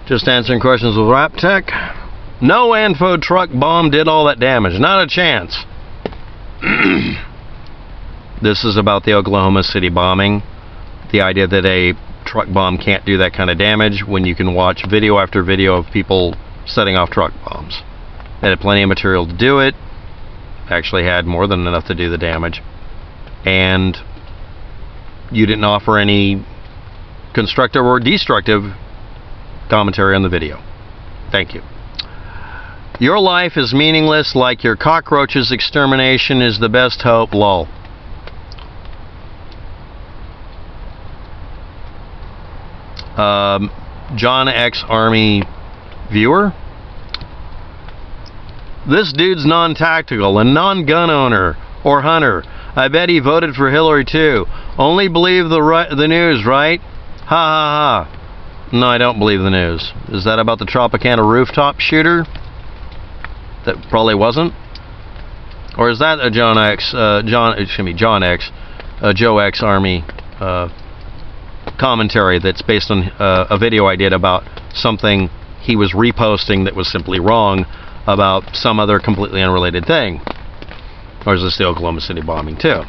Just answering questions with Rap Tech. No Anfo truck bomb did all that damage. Not a chance. This is about the Oklahoma City bombing. The idea that a truck bomb can't do that kind of damage when you can watch video after video of people setting off truck bombs. They had plenty of material to do it. Actually had more than enough to do the damage. And you didn't offer any constructive or destructive commentary on the video. Thank you. Your life is meaningless like your cockroach's extermination is the best hope, lol. JonXArmy viewer. This dude's non-tactical and non-gun owner or hunter. I bet he voted for Hillary too. Only believe the news, right? Ha ha ha. No, I don't believe the news. Is that about the Tropicana rooftop shooter? That probably wasn't. Or is that a JonXArmy commentary that's based on a video I did about something he was reposting that was simply wrong about some other completely unrelated thing? Or is this the Oklahoma City bombing too?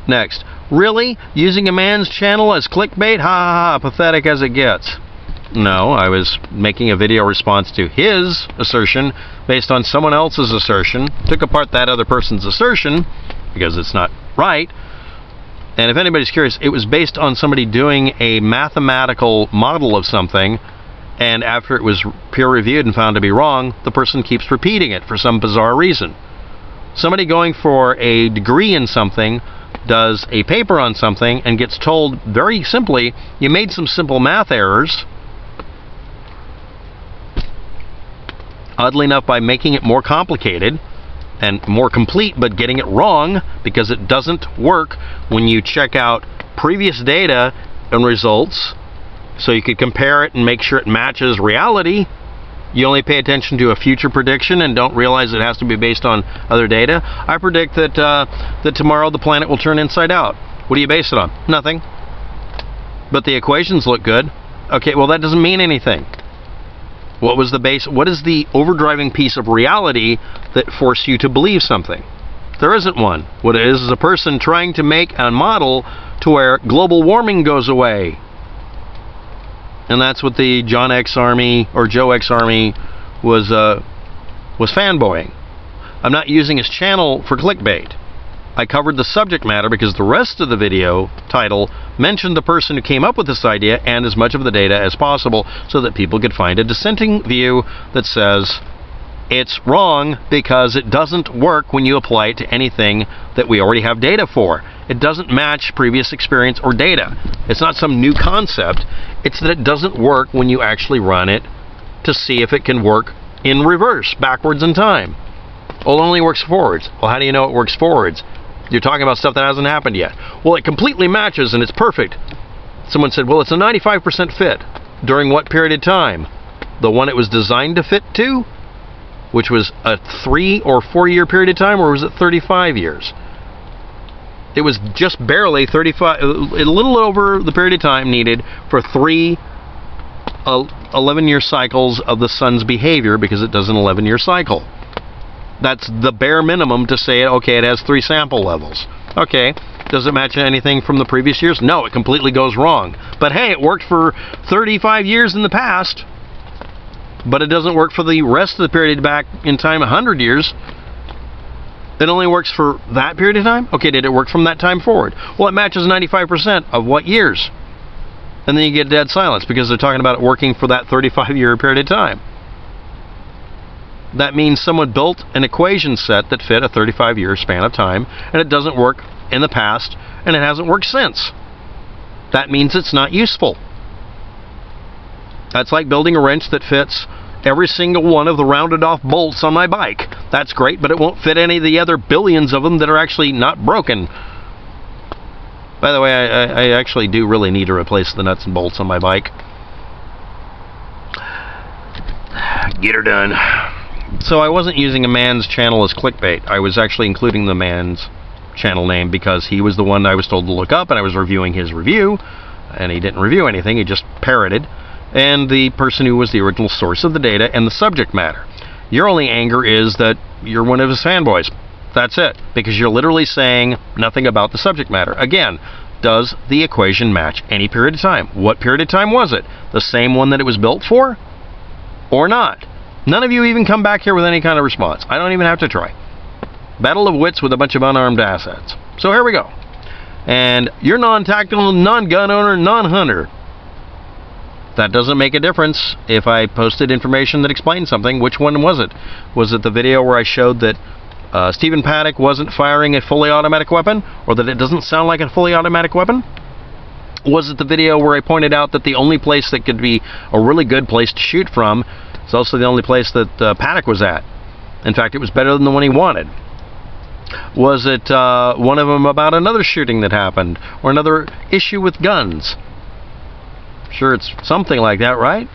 Next. Really? Using a man's channel as clickbait? Ha ha ha, pathetic as it gets. No, I was making a video response to his assertion based on someone else's assertion. Took apart that other person's assertion because it's not right. And if anybody's curious, it was based on somebody doing a mathematical model of something, and after it was peer-reviewed and found to be wrong, the person keeps repeating it for some bizarre reason. Somebody going for a degree in something does a paper on something and gets told very simply, you made some simple math errors. Oddly enough, by making it more complicated and more complete, but getting it wrong, because it doesn't work when you check out previous data and results, so you could compare it and make sure it matches reality. You only pay attention to a future prediction and don't realize it has to be based on other data. I predict that that tomorrow the planet will turn inside out. What do you base it on? Nothing. But the equations look good. Okay, well that doesn't mean anything. What was the base? What is the overdriving piece of reality that forced you to believe something? There isn't one. What it is a person trying to make a model to where global warming goes away. And that's what the JonXArmy or JoXArmy was fanboying. I'm not using his channel for clickbait. I covered the subject matter because the rest of the video title mentioned the person who came up with this idea and as much of the data as possible so that people could find a dissenting view that says it's wrong because it doesn't work when you apply it to anything that we already have data for. It doesn't match previous experience or data. It's not some new concept. It's that it doesn't work when you actually run it to see if it can work in reverse, backwards in time. Well, it only works forwards. Well, how do you know it works forwards? You're talking about stuff that hasn't happened yet. Well, it completely matches and it's perfect. Someone said, well, it's a 95% fit. During what period of time? The one it was designed to fit to? Which was a 3 or 4 year period of time, or was it 35 years? It was just barely 35, a little over the period of time needed for 3 11-year cycles of the sun's behavior, because it does an 11-year cycle. That's the bare minimum to say, okay, it has 3 sample levels. Okay, does it match anything from the previous years? No, it completely goes wrong. But hey, it worked for 35 years in the past, but it doesn't work for the rest of the period back in time, 100 years. It only works for that period of time? Okay, did it work from that time forward? Well, it matches 95% of what years? And then you get dead silence because they're talking about it working for that 35-year period of time. That means someone built an equation set that fit a 35-year span of time, and it doesn't work in the past, and it hasn't worked since. That means it's not useful. That's like building a wrench that fits every single one of the rounded off bolts on my bike. That's great, but it won't fit any of the other billions of them that are actually not broken. By the way, I actually do really need to replace the nuts and bolts on my bike. Get her done. So I wasn't using a man's channel as clickbait. I was actually including the man's channel name because he was the one I was told to look up, and I was reviewing his review, and he didn't review anything. He just parroted and the person who was the original source of the data and the subject matter. Your only anger is that you're one of his fanboys. That's it, because you're literally saying nothing about the subject matter. Again, does the equation match any period of time? What period of time was it? The same one that it was built for? Or not? None of you even come back here with any kind of response. I don't even have to try. Battle of wits with a bunch of unarmed assets. So here we go. And you're non-tactical, non-gun owner, non-hunter. That doesn't make a difference if I posted information that explained something. Which one was it? Was it the video where I showed that Stephen Paddock wasn't firing a fully automatic weapon, or that it doesn't sound like a fully automatic weapon? Was it the video where I pointed out that the only place that could be a really good place to shoot from is also the only place that Paddock was at? In fact, it was better than the one he wanted. Was it one of them about another shooting that happened, or another issue with guns? Sure, it's something like that, right?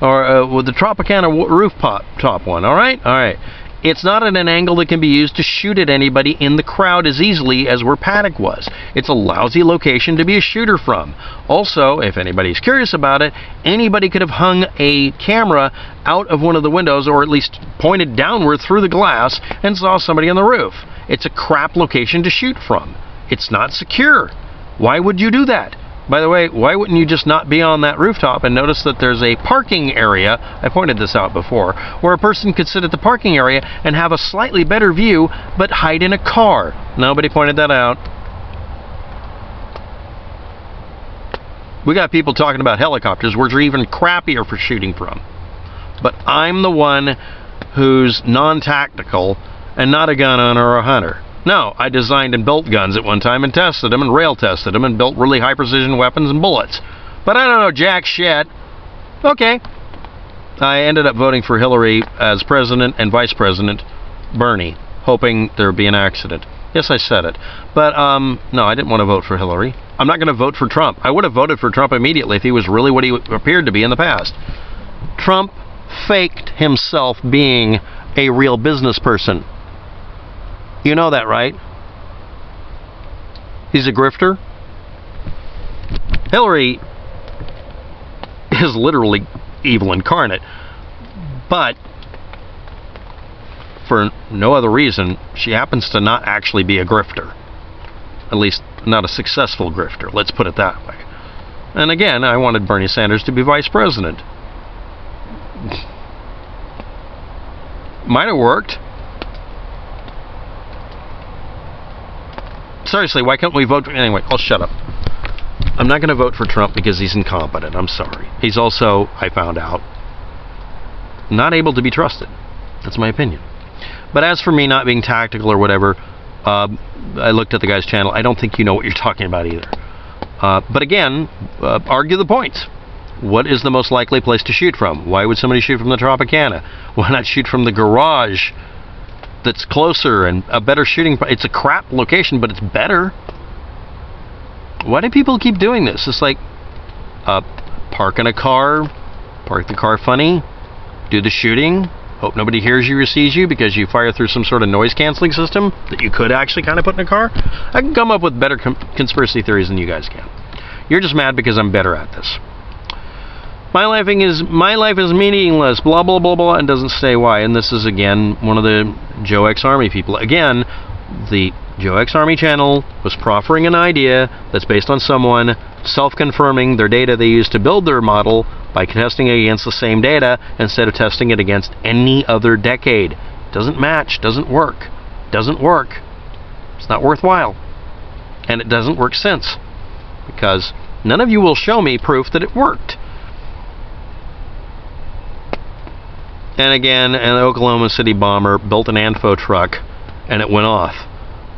Or with the Tropicana rooftop one, all right? All right. It's not at an angle that can be used to shoot at anybody in the crowd as easily as where Paddock was. It's a lousy location to be a shooter from. Also, if anybody's curious about it, anybody could have hung a camera out of one of the windows, or at least pointed downward through the glass, and saw somebody on the roof. It's a crap location to shoot from. It's not secure. Why would you do that? By the way, why wouldn't you just not be on that rooftop and notice that there's a parking area, I pointed this out before, where a person could sit at the parking area and have a slightly better view, but hide in a car? Nobody pointed that out. We got people talking about helicopters, which are even crappier for shooting from. But I'm the one who's non-tactical and not a gun owner or a hunter. No, I designed and built guns at one time and tested them and rail tested them and built really high precision weapons and bullets. But I don't know jack shit. Okay. I ended up voting for Hillary as president and vice president Bernie, hoping there would be an accident. Yes, I said it. But, no, I didn't want to vote for Hillary. I'm not going to vote for Trump. I would have voted for Trump immediately if he was really what he appeared to be in the past. Trump faked himself being a real business person. You know that, right? He's a grifter. Hillary is literally evil incarnate. But for no other reason, she happens to not actually be a grifter. At least, not a successful grifter. Let's put it that way. And again, I wanted Bernie Sanders to be vice president. Might have worked. Seriously, why can't we vote? Anyway, I'll shut up. I'm not going to vote for Trump because he's incompetent. I'm sorry. He's also, I found out, not able to be trusted. That's my opinion. But as for me not being tactical or whatever, I looked at the guy's channel. I don't think you know what you're talking about either. But again, argue the points. What is the most likely place to shoot from? Why would somebody shoot from the Tropicana? Why not shoot from the garage that's closer and a better shooting? It's a crap location, but it's better. Why do people keep doing this? It's like, park in a car, park the car funny, do the shooting, hope nobody hears you or sees you because you fire through some sort of noise canceling system that you could actually kind of put in a car. I can come up with better conspiracy theories than you guys can. You're just mad because I'm better at this. My life is meaningless, blah, blah, blah, blah, and doesn't say why. And this is, again, one of the JonXArmy people. Again, the JonXArmy channel was proffering an idea that's based on someone self-confirming their data they used to build their model by testing it against the same data instead of testing it against any other decade. Doesn't match, doesn't work. Doesn't work. It's not worthwhile. And it doesn't work since. Because none of you will show me proof that it worked. And again, an Oklahoma City bomber built an ANFO truck and it went off.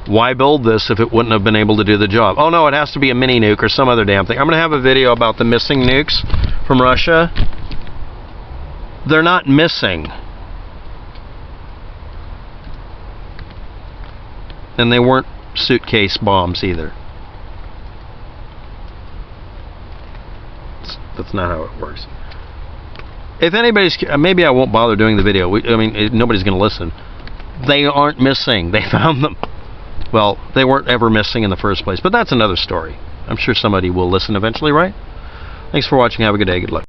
Why build this if it wouldn't have been able to do the job? Oh no, it has to be a mini nuke or some other damn thing. I'm going to have a video about the missing nukes from Russia. They're not missing. And they weren't suitcase bombs either. That's not how it works. If anybody's, maybe I won't bother doing the video. Nobody's going to listen. They aren't missing. They found them. Well, they weren't ever missing in the first place. But that's another story. I'm sure somebody will listen eventually, right? Thanks for watching. Have a good day. Good luck.